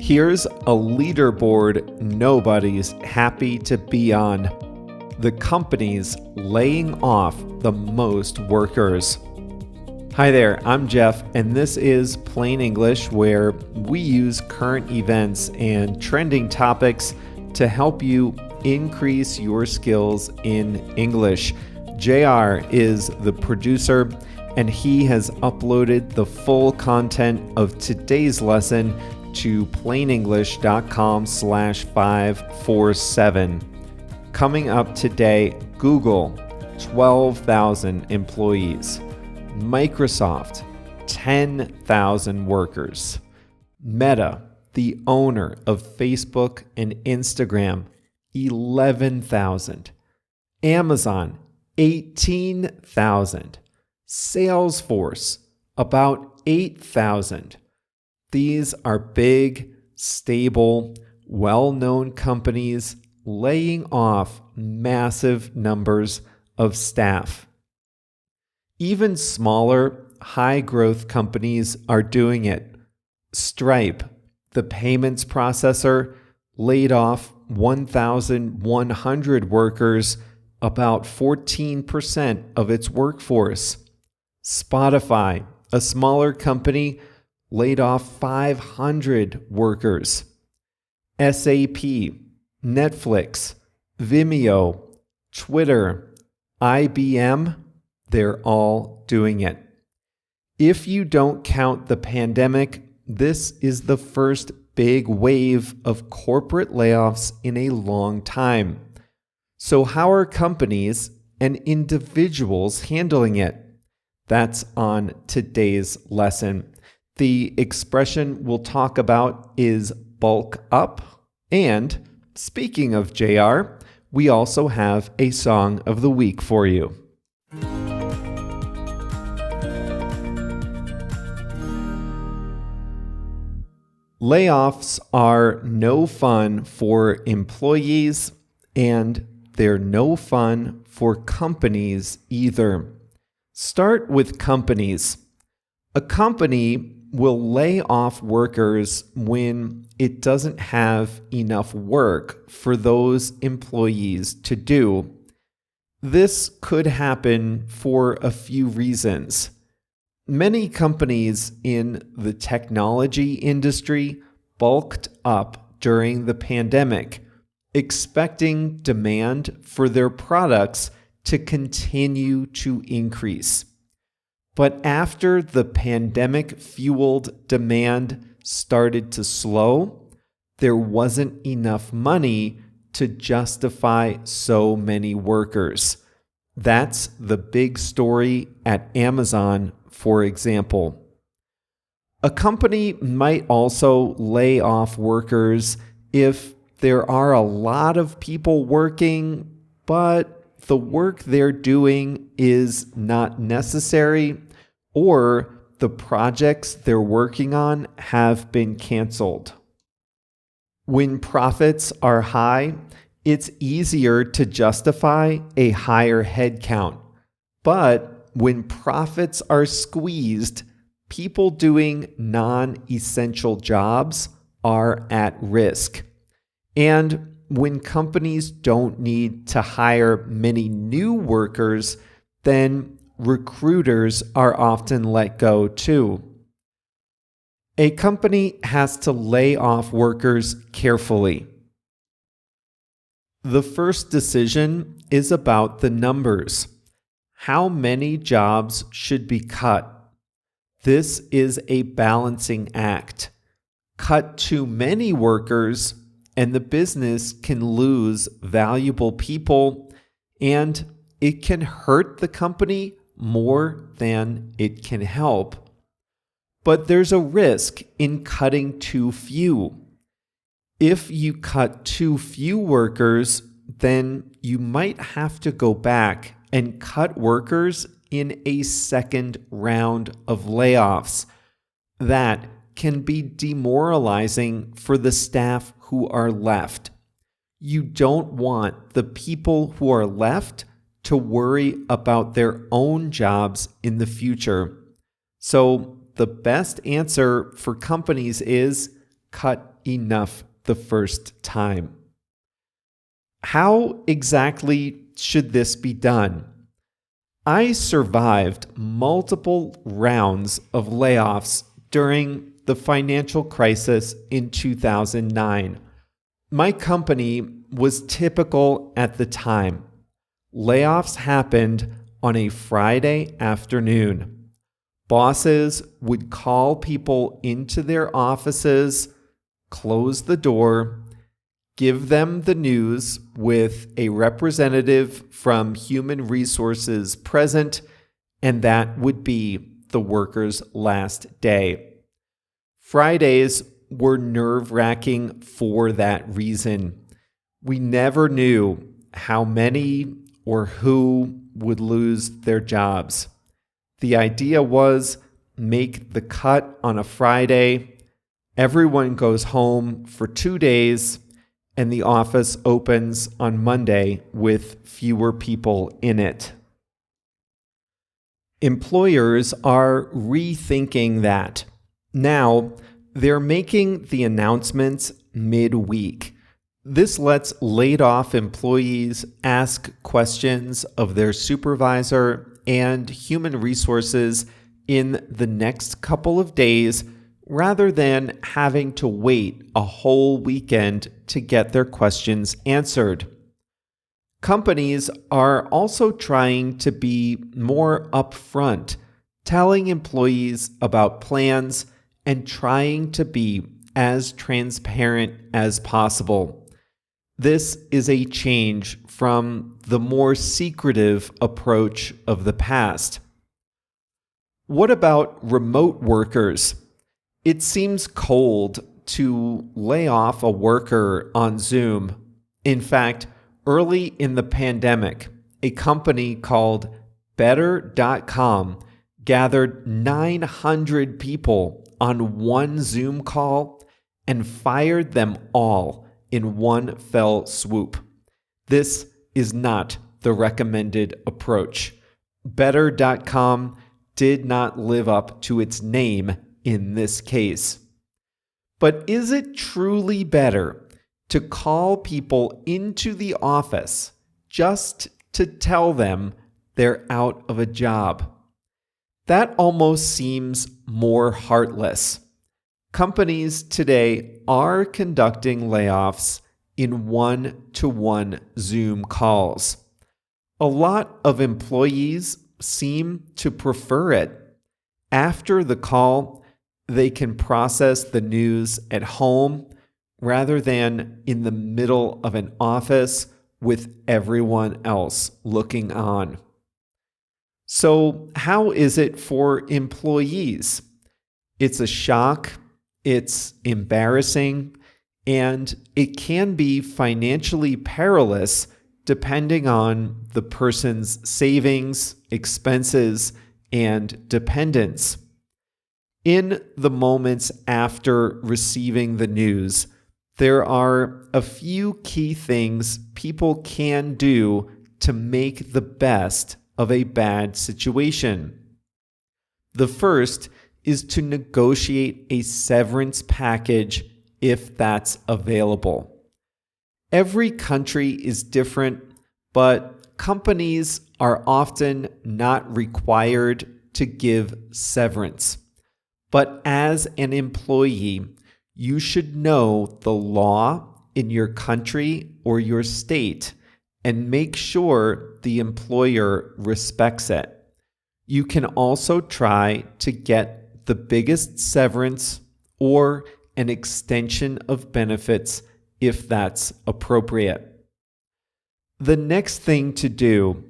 Here's a leaderboard nobody's happy to be on. The company's laying off the most workers. Hi there, I'm Jeff, and this is Plain English, where we use current events and trending topics to help you increase your skills in English. JR is the producer, and he has uploaded the full content of today's lesson to plainenglish.com/547. Coming up today, Google, 12,000 employees. Microsoft, 10,000 workers. Meta, the owner of Facebook and Instagram, 11,000. Amazon, 18,000. Salesforce, about 8,000. These are big, stable, well-known companies laying off massive numbers of staff. Even smaller, high-growth companies are doing it. Stripe, the payments processor, laid off 1,100 workers, about 14% of its workforce. Spotify, a smaller company, laid off 500 workers. SAP, Netflix, Vimeo, Twitter, IBM, they're all doing it. If you don't count the pandemic, this is the first big wave of corporate layoffs in a long time. So how are companies and individuals handling it? That's on today's lesson. The expression we'll talk about is bulk up. And speaking of JR, we also have a song of the week for you. Layoffs are no fun for employees, and they're no fun for companies either. Start with companies. A company will lay off workers when it doesn't have enough work for those employees to do. This could happen for a few reasons. Many companies in the technology industry bulked up during the pandemic, expecting demand for their products to continue to increase. But after the pandemic-fueled demand started to slow, there wasn't enough money to justify so many workers. That's the big story at Amazon, for example. A company might also lay off workers if there are a lot of people working, but the work they're doing is not necessary, or the projects they're working on have been canceled. When profits are high, it's easier to justify a higher headcount. But when profits are squeezed, people doing non-essential jobs are at risk. And when companies don't need to hire many new workers, then recruiters are often let go too. A company has to lay off workers carefully. The first decision is about the numbers. How many jobs should be cut? This is a balancing act. Cut too many workers, and the business can lose valuable people, and it can hurt the company more than it can help. But there's a risk in cutting too few. If you cut too few workers, then you might have to go back and cut workers in a second round of layoffs. That can be demoralizing for the staff who are left. You don't want the people who are left to worry about their own jobs in the future. So the best answer for companies is cut enough the first time. How exactly should this be done? I survived multiple rounds of layoffs during the financial crisis in 2009. My company was typical at the time. Layoffs happened on a Friday afternoon. Bosses would call people into their offices, close the door, give them the news with a representative from human resources present, and that would be the worker's last day. Fridays were nerve-wracking for that reason. We never knew how many or who would lose their jobs. The idea was make the cut on a Friday, everyone goes home for 2 days, and the office opens on Monday with fewer people in it. Employers are rethinking that. Now, they're making the announcements midweek. This lets laid-off employees ask questions of their supervisor and human resources in the next couple of days rather than having to wait a whole weekend to get their questions answered. Companies are also trying to be more upfront, telling employees about plans and trying to be as transparent as possible. This is a change from the more secretive approach of the past. What about remote workers? It seems cold to lay off a worker on Zoom. In fact, early in the pandemic, a company called Better.com gathered 900 people on one Zoom call and fired them all in one fell swoop. This is not the recommended approach. Better.com did not live up to its name in this case. But is it truly better to call people into the office just to tell them they're out of a job? That almost seems more heartless. Companies today are conducting layoffs in one-to-one Zoom calls. A lot of employees seem to prefer it. After the call, they can process the news at home rather than in the middle of an office with everyone else looking on. So, how is it for employees? It's a shock, it's embarrassing, and it can be financially perilous depending on the person's savings, expenses, and dependents. In the moments after receiving the news, there are a few key things people can do to make the best of a bad situation. The first is to negotiate a severance package if that's available. Every country is different, but companies are often not required to give severance. But as an employee, you should know the law in your country or your state and make sure the employer respects it. You can also try to get the biggest severance or an extension of benefits if that's appropriate. The next thing to do,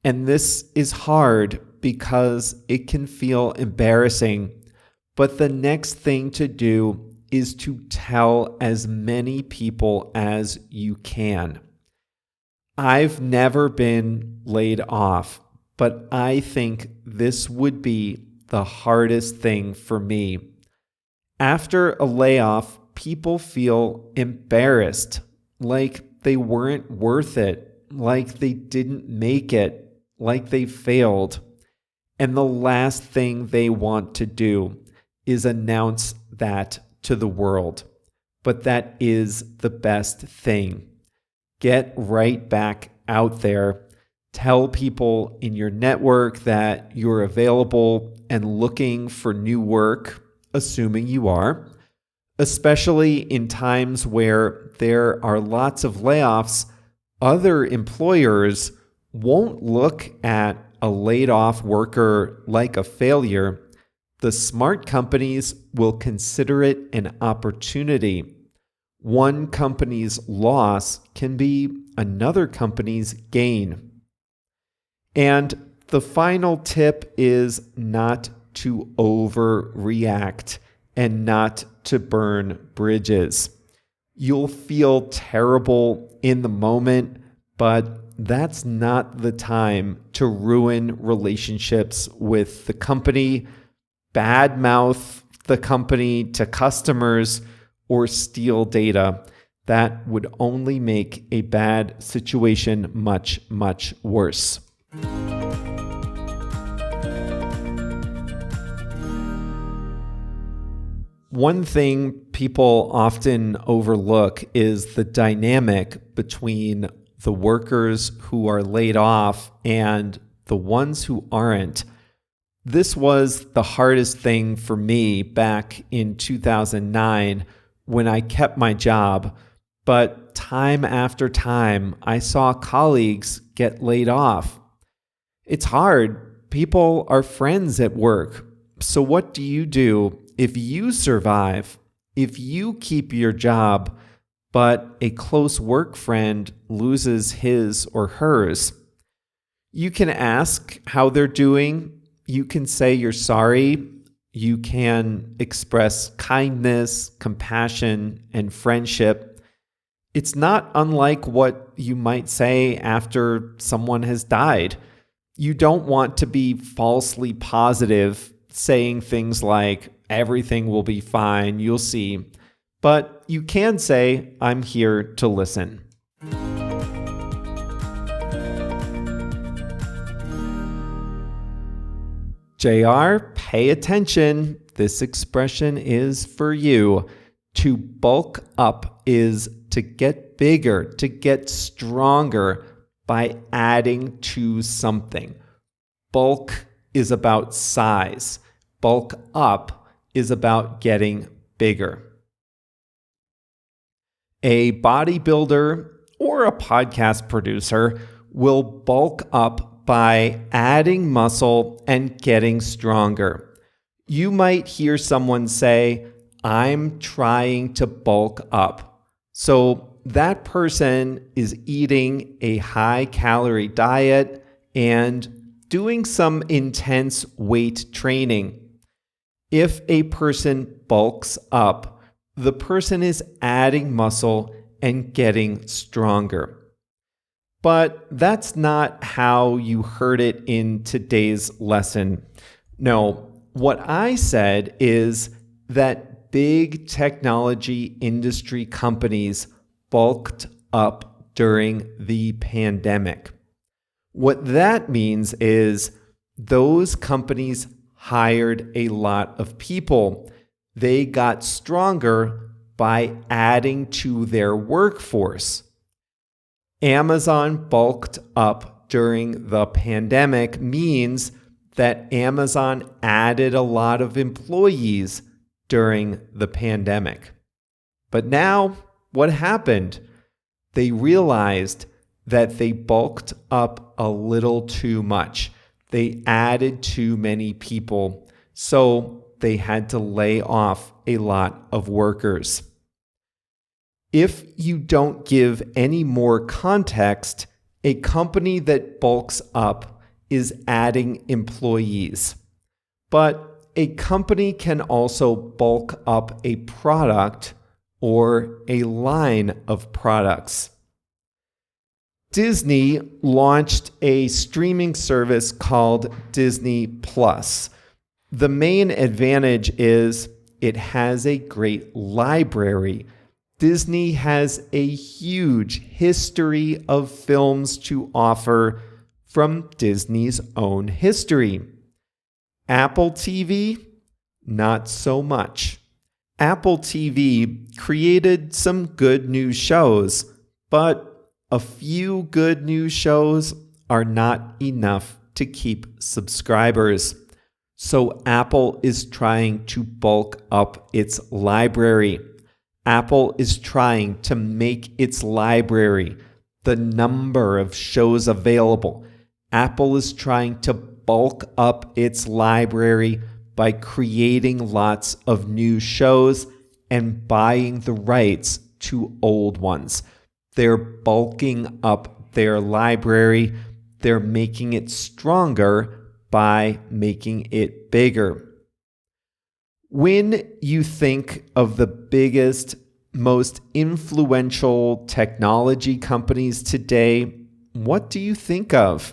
and this is hard because it can feel embarrassing, but the next thing to do is to tell as many people as you can. I've never been laid off, but I think this would be the hardest thing for me. After a layoff, people feel embarrassed, like they weren't worth it, like they didn't make it, like they failed. And the last thing they want to do is announce that to the world. but that is the best thing. Get right back out there. Tell people in your network that you're available and looking for new work, assuming you are, especially in times where there are lots of layoffs. Other employers won't look at a laid off worker like a failure. The smart companies will consider it an opportunity. One company's loss can be another company's gain. And the final tip is not to overreact and not to burn bridges. You'll feel terrible in the moment, but that's not the time to ruin relationships with the company, badmouth the company to customers, or steal data. That would only make a bad situation much, much worse. One thing people often overlook is the dynamic between the workers who are laid off and the ones who aren't. This was the hardest thing for me back in 2009 when I kept my job, but time after time, I saw colleagues get laid off. It's hard. People are friends at work. So what do you do if you survive, if you keep your job, but a close work friend loses his or hers? You can ask how they're doing. You can say you're sorry. You can express kindness, compassion, and friendship. It's not unlike what you might say after someone has died. You don't want to be falsely positive, saying things like, everything will be fine, you'll see. But you can say, I'm here to listen. JR, pay attention. This expression is for you. To bulk up is to get bigger, to get stronger by adding to something. Bulk is about size. Bulk up is about getting bigger. A bodybuilder or a podcast producer will bulk up by adding muscle and getting stronger. You might hear someone say, I'm trying to bulk up. So that person is eating a high-calorie diet and doing some intense weight training. If a person bulks up, the person is adding muscle and getting stronger. But that's not how you heard it in today's lesson. No, what I said is that big technology industry companies bulked up during the pandemic. What that means is those companies hired a lot of people. They got stronger by adding to their workforce. Amazon bulked up during the pandemic means that Amazon added a lot of employees during the pandemic. But now, what happened? They realized that they bulked up a little too much. They added too many people, so they had to lay off a lot of workers. If you don't give any more context, a company that bulks up is adding employees. But a company can also bulk up a product or a line of products. Disney launched a streaming service called Disney Plus. The main advantage is it has a great library. Disney has a huge history of films to offer from Disney's own history. Apple TV, not so much. Apple TV created some good news shows, but a few good news shows are not enough to keep subscribers. So Apple is trying to bulk up its library. Apple is trying to make its library, the number of shows available. Apple is trying to bulk up its library by creating lots of new shows and buying the rights to old ones. They're bulking up their library. They're making it stronger by making it bigger. When you think of the biggest, most influential technology companies today, what do you think of?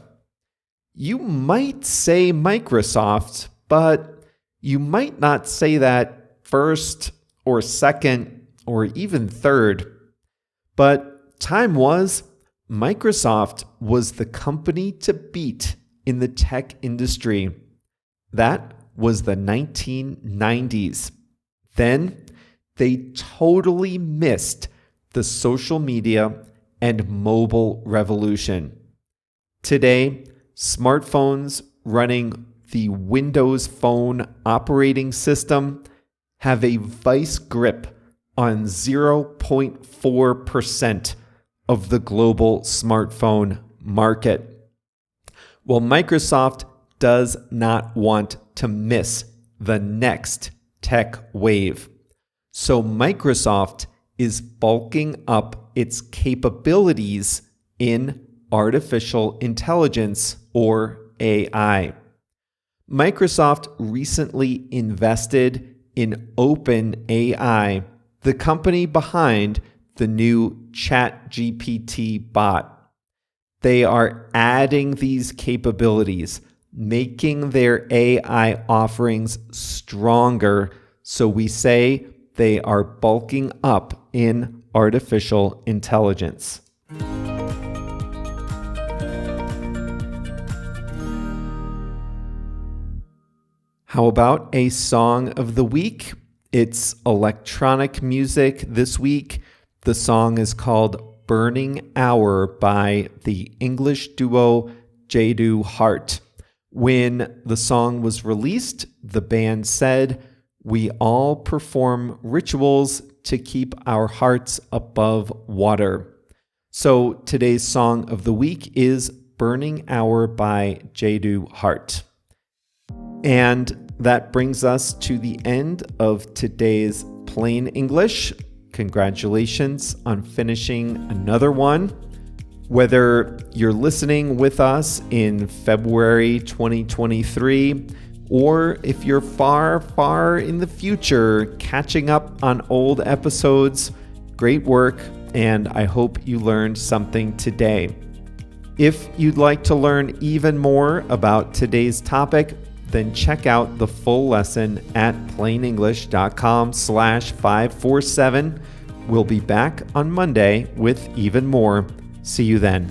You might say Microsoft, but you might not say that first or second or even third. But time was, Microsoft was the company to beat in the tech industry. That was the 1990s. Then they totally missed the social media and mobile revolution. Today, smartphones running the Windows Phone operating system have a vice grip on 0.4% of the global smartphone market. Well, Microsoft does not want to miss the next tech wave. So Microsoft is bulking up its capabilities in artificial intelligence, or AI. Microsoft recently invested in OpenAI, the company behind the new ChatGPT bot. They are adding these capabilities, making their AI offerings stronger, so we say they are bulking up in artificial intelligence. How about a song of the week? It's electronic music this week. The song is called Burning Hour by the English duo Jadu Hart. When the song was released, the band said, "We all perform rituals to keep our hearts above water." So today's song of the week is Burning Hour by Jadu Hart. And that brings us to the end of today's Plain English. Congratulations on finishing another one. Whether you're listening with us in February 2023, or if you're far, far in the future catching up on old episodes, great work, and I hope you learned something today. If you'd like to learn even more about today's topic, then check out the full lesson at plainenglish.com/547. We'll be back on Monday with even more. See you then.